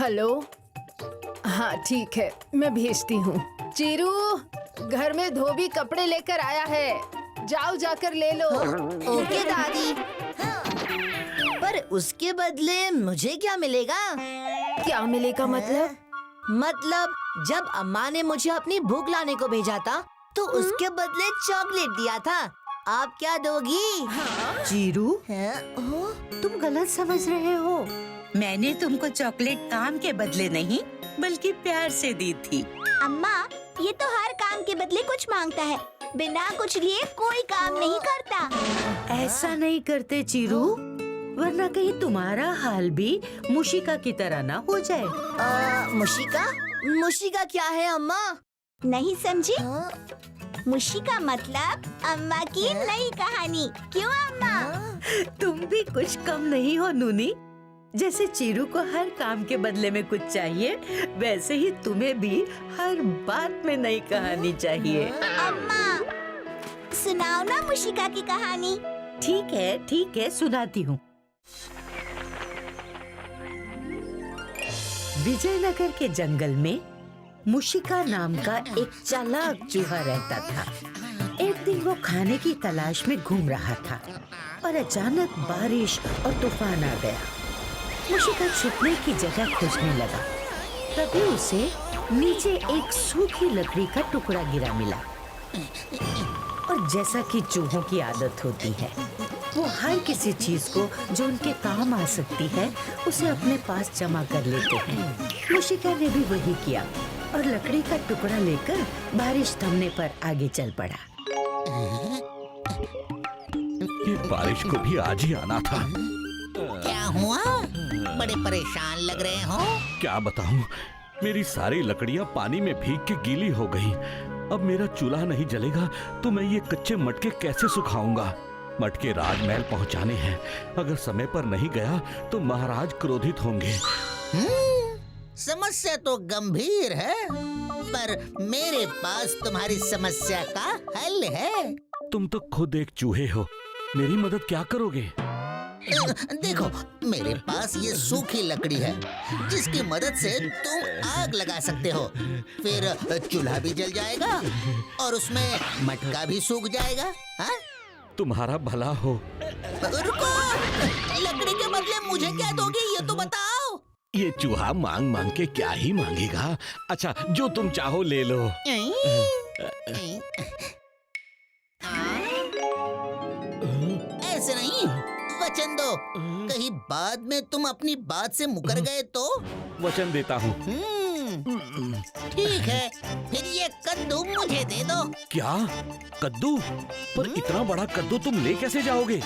Hello. हाँ ठीक है, मैं भेजती हूँ। चीरू, घर में धोबी कपड़े लेकर आया है, जाओ जाकर ले लो। ओके दादी। पर उसके बदले मुझे क्या मिलेगा? क्या मिलेगा मतलब? मतलब जब अम्मा ने मुझे अपनी भूख लाने को भेजा था तो उसके बदले चॉकलेट दिया था। आप क्या दोगी? चीरू, तुम गलत समझ रहे हो। मैंने तुमको चॉकलेट काम के बदले नहीं बल्कि प्यार से दी थी। अम्मा, ये तो हर काम के बदले कुछ मांगता है, बिना कुछ लिए कोई काम नहीं करता। ऐसा नहीं करते चीरू, वरना कहीं तुम्हारा हाल भी मुशिका की तरह ना हो जाए। मुशिका? मुशिका क्या है अम्मा? नहीं समझी? मुशी का मतलब अम्मा की नई कहानी। क्यों अम्मा? तुम भी कुछ कम नहीं हो नूनी। जैसे चीरू को हर काम के बदले में कुछ चाहिए, वैसे ही तुम्हें भी हर बात में नई कहानी चाहिए। अम्मा, सुनाओ ना मुशिका की कहानी। ठीक है, सुनाती हूँ। विजयनगर के जंगल में मुशिका नाम का एक चालाक चूहा रहता था। एक दिन वो खाने की तलाश में घूम रहा था और अचानक बारिश और तूफान आ गया। मुशिका छुपने की जगह खोजने लगा। तभी उसे नीचे एक सूखी लकड़ी का टुकड़ा गिरा मिला। और जैसा कि चूहों की आदत होती है, वो हर किसी चीज को जो उनके काम आ सकती है उसे अपने पास जमा कर लेते हैं। मुशिका ने भी वही किया और लकड़ी का टुकड़ा लेकर बारिश थमने पर आगे चल पड़ा। ये बारिश को भी आज ही आना था। क्या हुआ? बड़े परेशान लग रहे हो। क्या बताऊं, मेरी सारी लकड़ियां पानी में भीग के गीली हो गई। अब मेरा चूल्हा नहीं जलेगा तो मैं ये कच्चे मटके कैसे सुखाऊंगा? मटके राजमहल पहुंचाने हैं। अगर समय पर नहीं गया तो महाराज क्रोधित होंगे। समस्या तो गंभीर है, पर मेरे पास तुम्हारी समस्या का हल है। तुम तो खुद एक चूहे हो, मेरी मदद क्या करोगे? देखो, मेरे पास ये सूखी लकड़ी है जिसकी मदद से तुम आग लगा सकते हो। फिर चूल्हा भी जल जाएगा और उसमें मटका भी सूख जाएगा। हाँ? तुम्हारा भला हो। रुको, लकड़ी के बदले मुझे क्या दोगे ये तो बताओ। ये चूहा मांग मांग के क्या ही मांगेगा। अच्छा, जो तुम चाहो ले लो। ऐसे नहीं, वचन दो। कहीं बाद में तुम अपनी बात से मुकर गए तो? वचन देता हूँ। ठीक है, फिर ये कद्दू मुझे दे दो। क्या? कद्दू? पर इतना बड़ा कद्दू तुम ले कैसे जाओगे?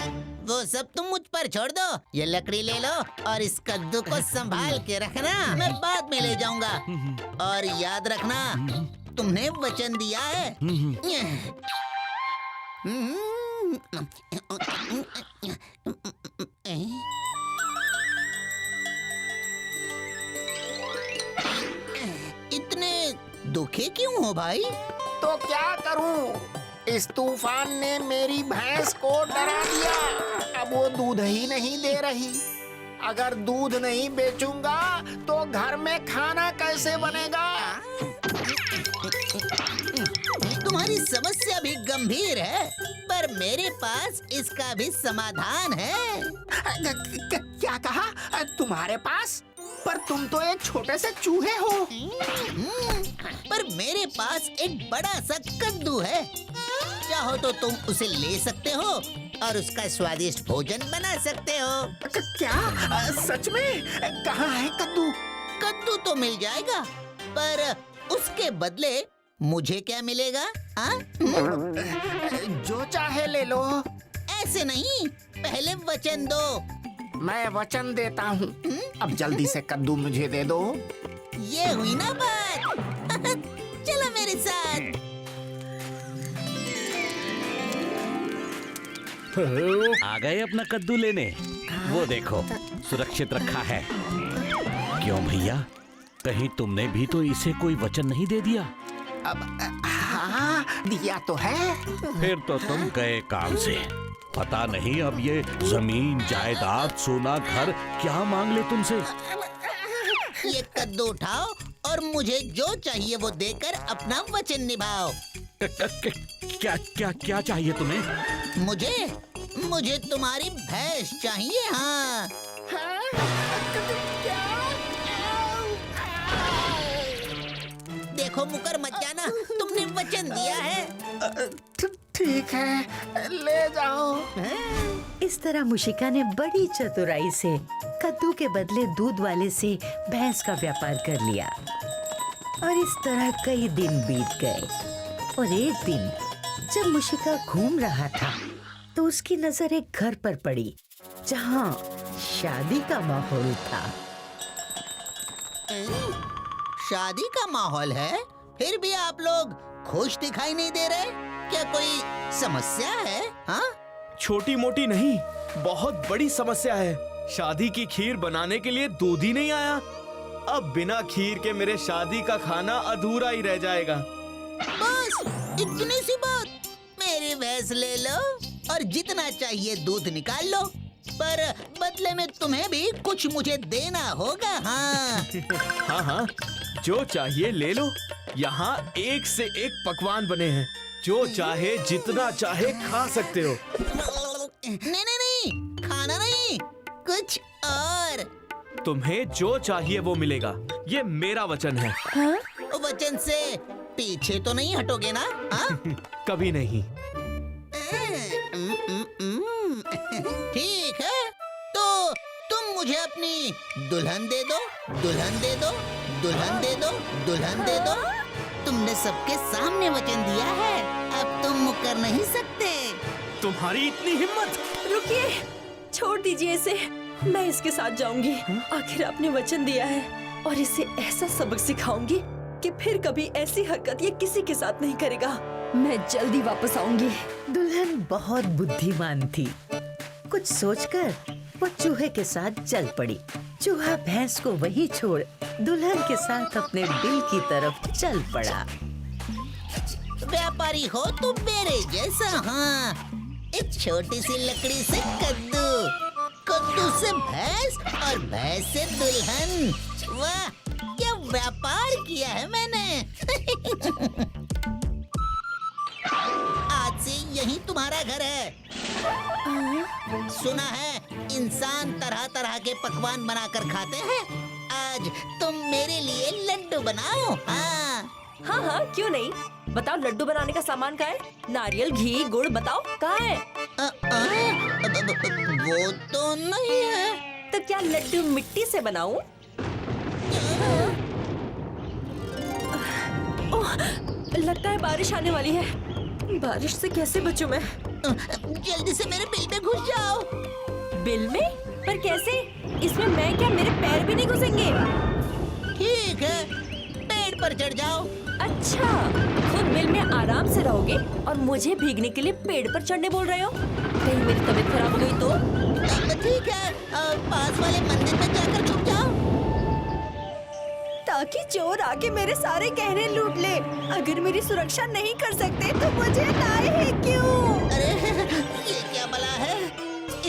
वो सब तुम मुझ पर छोड़ दो। ये लकड़ी ले लो और इस कद्दू को संभाल के रखना, मैं बाद में ले जाऊंगा। और याद रखना, तुमने वचन दिया है। इतने दुखी क्यों हो भाई? तो क्या करूं? इस तूफान ने मेरी भैंस को डरा दिया। अब वो दूध ही नहीं दे रही। अगर दूध नहीं बेचूंगा तो घर में खाना कैसे बनेगा? तुम्हारी समस्या भी गंभीर है, पर मेरे पास इसका भी समाधान है। क्या कहा? तुम्हारे पास? पर तुम तो एक छोटे से चूहे हो। पर मेरे पास एक बड़ा सा कद्दू है। चाहो तो तुम उसे ले सकते हो और उसका स्वादिष्ट भोजन बना सकते हो। क्या? सच में? कहाँ है कद्दू? कद्दू तो मिल जाएगा, पर उसके बदले मुझे क्या मिलेगा? जो चाहे ले लो। ऐसे नहीं, पहले वचन दो। मैं वचन देता हूँ। अब जल्दी से कद्दू मुझे दे दो। ये हुई ना बात। चलो मेरे साथ। आ गए अपना कद्दू लेने। वो देखो, सुरक्षित रखा है। क्यों भैया, कहीं तुमने भी तो इसे कोई वचन नहीं दे दिया? अब हाँ, दिया तो है। फिर तो तुम गए काम से। पता नहीं अब ये जमीन, जायदाद, सोना, घर क्या मांग ले तुमसे। ये कद्दू उठाओ और मुझे जो चाहिए वो देकर अपना वचन निभाओ। क्या क्या क्या चाहिए तुम्हें? मुझे तुम्हारी भैंस चाहिए। हाँ, देखो मुकर मत जाना, तुमने वचन दिया है। ठीक है, ले जाओ। इस तरह मुशिका ने बड़ी चतुराई से कद्दू के बदले दूध वाले से भैंस का व्यापार कर लिया और इस तरह कई दिन बीत गए। और एक दिन जब मुशिका घूम रहा था तो उसकी नजर एक घर पर पड़ी जहाँ शादी का माहौल था। शादी का माहौल है, फिर भी आप लोग खुश दिखाई नहीं दे रहे। क्या कोई समस्या है? हाँ, छोटी मोटी नहीं, बहुत बड़ी समस्या है। शादी की खीर बनाने के लिए दूध ही नहीं आया। अब बिना खीर के मेरे शादी का खाना अधूरा ही रह जाएगा। बस इतनी सी बात। मेरी भैंस ले लो और जितना चाहिए दूध निकाल लो, पर बदले में तुम्हें भी कुछ मुझे देना होगा। हाँ हाँ हाँ, जो चाहिए ले लो। यहाँ एक से एक पकवान बने हैं, जो चाहे जितना चाहे खा सकते हो। नहीं, खाना नहीं, कुछ और। तुम्हें जो चाहिए वो मिलेगा, ये मेरा वचन है। वचन से पीछे तो नहीं हटोगे ना? हाँ? कभी नहीं। ठीक है, तो तुम मुझे अपनी दुल्हन दे दो, दुल्हन दे दो, दुल्हन दे दो, दुल्हन दे दो। तुमने सबके सामने वचन दिया है, अब तुम मुकर नहीं सकते। तुम्हारी इतनी हिम्मत! रुकिए, छोड़ दीजिए इसे। मैं इसके साथ जाऊंगी। आखिर आपने वचन दिया है और इसे ऐसा सबक सिखाऊंगी कि फिर कभी ऐसी हरकत ये किसी के साथ नहीं करेगा। मैं जल्दी वापस आऊंगी। दुल्हन बहुत बुद्धिमान थी। कुछ सोचकर वो चूहे के साथ चल पड़ी। चूहा भैंस को वहीं छोड़ दुल्हन के साथ अपने बिल की तरफ चल पड़ा। व्यापारी हो तुम मेरे जैसा। हाँ, एक छोटी सी लकड़ी से कद्दू, कद्दू से भैंस और भैंस से दुल्हन। वाह, क्या व्यापार किया है मैंने। आज से यही तुम्हारा घर है। सुना है इंसान तरह तरह के पकवान बनाकर खाते हैं। आज तुम मेरे लिए लड्डू बनाओ। हाँ हाँ हाँ, क्यों नहीं। बताओ, लड्डू बनाने का सामान कहाँ है? नारियल, घी, गुड़ बताओ कहाँ है? वो तो नहीं है। तो क्या लड्डू मिट्टी से बनाऊं? ओह, लगता है बारिश आने वाली है। बारिश से कैसे बचूं मैं? जल्दी से मेरे बिल में घुस जाओ। बिल में? पर कैसे? इसमें मैं क्या, मेरे पैर भी नहीं घुसेंगे? ठीक है, पेड़ पर चढ़ जाओ। अच्छा, खुद बिल में आराम से रहोगे और मुझे भीगने के लिए पेड़ पर चढ़ने बोल रहे हो? कहीं मेरी तबीयत खराब हो गई तो? ठीक है, पास वाले मंदिर में जाकर छुप जाओ, ताकि चोर आके मेरे सारे गहने लूट ले। अगर मेरी सुरक्षा नहीं कर सकते तो मुझे लाए हैं क्यों? अरे ये क्या बला है?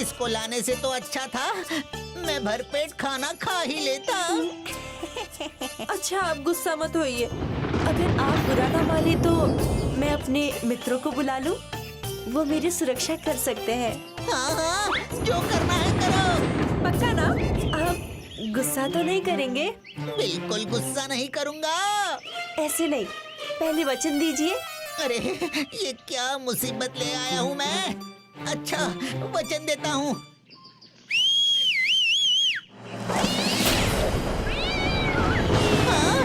इसको लाने से तो अच्छा था मैं भरपेट खाना खा ही लेता। अच्छा, आप गुस्सा मत होइए। अगर आप बुरा ना माने तो मैं अपने मित्रों को बुला लूं? वो मेरी सुरक्षा कर सकते हैं। हाँ हाँ, जो करना है करो। पक्का ना? आप गुस्सा तो नहीं करेंगे? बिल्कुल गुस्सा नहीं करूँगा। ऐसे नहीं, पहले वचन दीजिए। अरे ये क्या मुसीबत ले आया हूँ मैं। अच्छा, वचन देता हूँ। हाँ,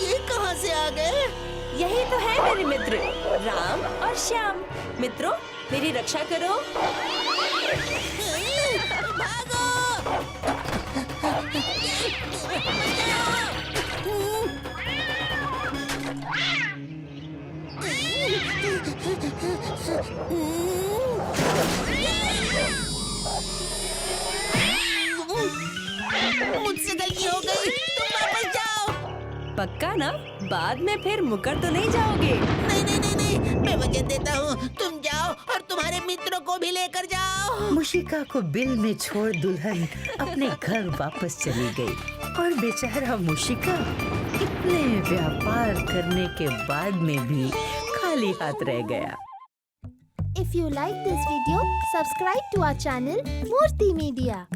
ये कहाँ से आ गए? यही तो है मेरे मित्र, राम और श्याम। मित्रों, मेरी रक्षा करो। भागो! मुझसे गलती हो गई, तुम वापस जाओ। पक्का ना? बाद में फिर मुकर तो नहीं जाओगे? नहीं नहीं नहीं नहीं, मैं वचन देता हूँ, तुम जाओ और तुम्हारे मित्रों को भी लेकर जाओ। मुशिका को बिल में छोड़ दुल्हन अपने घर वापस चली गई और बेचारा मुशिका इतने व्यापार करने के बाद में भी खाली हाथ रह गया। If you like this video, subscribe to our channel Murthy Media.